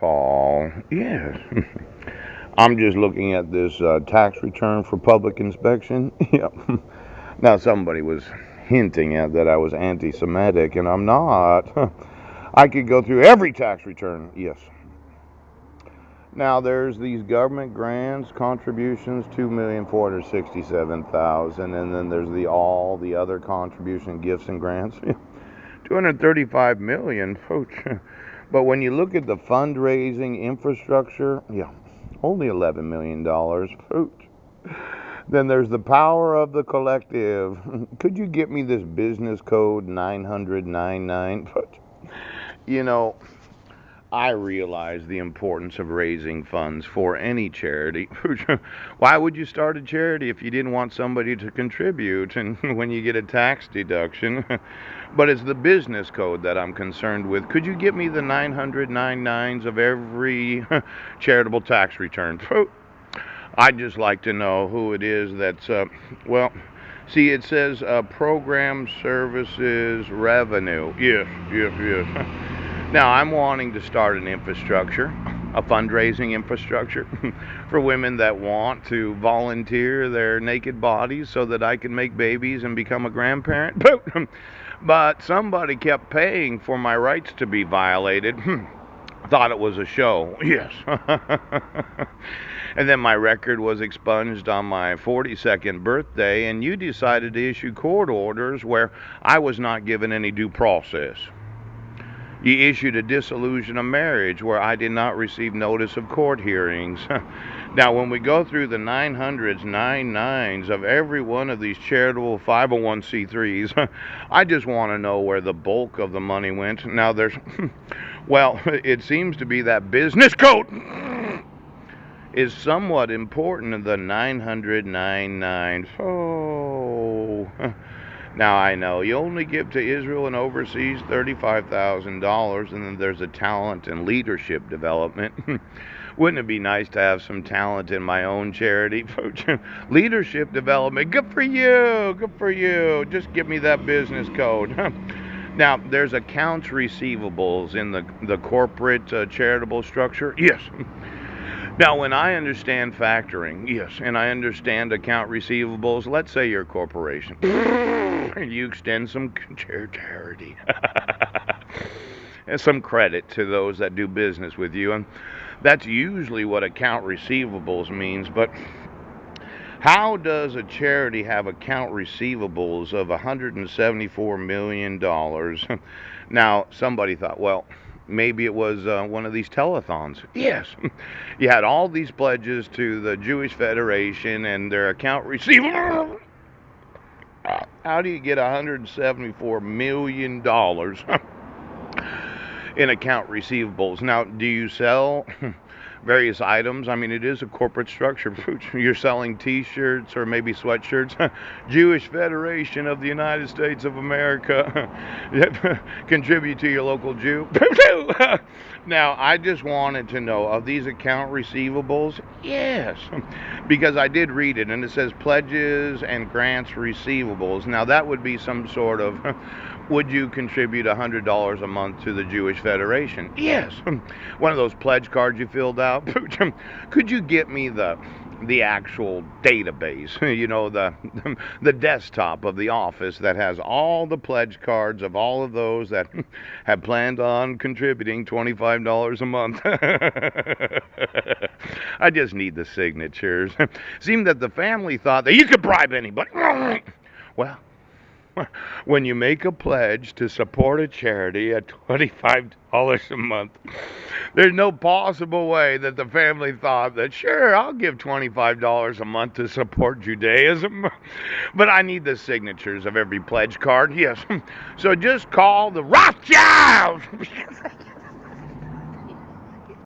Paul. Yes. I'm just looking at this tax return for public inspection. Yeah. Now, somebody was hinting at that I was anti Semitic, and I'm not. I could go through every tax return. Yes. Now, there's these government grants, contributions, 2,467,000, and then there's all the other contribution gifts and grants. 235 million, folks. But when you look at the fundraising infrastructure, yeah, only $11 million, folks. Then there's the power of the collective. Could you get me this business code 90099? You know, I realize the importance of raising funds for any charity. Why would you start a charity if you didn't want somebody to contribute and when you get a tax deduction? But it's the business code that I'm concerned with. Could you get me the 999s of every charitable tax return? I'd just like to know who it is that's, well, see, it says program services revenue. Yes, yes, yes. Now, I'm wanting to start an infrastructure, a fundraising infrastructure for women that want to volunteer their naked bodies so that I can make babies and become a grandparent. But somebody kept paying for my rights to be violated. Thought it was a show. Yes. And then my record was expunged on my 42nd birthday, and you decided to issue court orders where I was not given any due process. You issued a dissolution of marriage where I did not receive notice of court hearings. Now, when we go through the 900s, 99s of every one of these charitable 501c3s, I just want to know where the bulk of the money went. Now, there's, well, it seems to be that business code is somewhat important in the 999. Oh. Now, I know you only give to Israel and overseas $35,000, and then there's a talent and leadership development. Wouldn't it be nice to have some talent in my own charity? Leadership development, good for you, good for you. Just give me that business code. Now, there's accounts receivables in the corporate charitable structure. Yes. Now, when I understand factoring, yes, and I understand account receivables, let's say you're a corporation, and you extend some charity, and some credit to those that do business with you, and that's usually what account receivables means, but how does a charity have account receivables of $174 million? Now, somebody thought, well, maybe it was one of these telethons. Yes. You had all these pledges to the Jewish Federation and their account receivable. How do you get $174 million in account receivables? Now, do you sell various items? I mean, it is a corporate structure. You're selling t-shirts or maybe sweatshirts. Jewish Federation of the United States of America. Contribute to your local Jew. Now, I just wanted to know, of these account receivables, yes, because I did read it, and it says pledges and grants receivables. Now, that would be some sort of, would you contribute $100 a month to the Jewish Federation? Yes. One of those pledge cards you filled out. Could you get me the actual database, you know, the desktop of the office that has all the pledge cards of all of those that have planned on contributing $25 a month? I just need the signatures. Seemed that the family thought that you could bribe anybody. Well, when you make a pledge to support a charity at $25 a month, there's no possible way that the family thought that, sure, I'll give $25 a month to support Judaism, but I need the signatures of every pledge card. Yes. So just call the Rothschilds.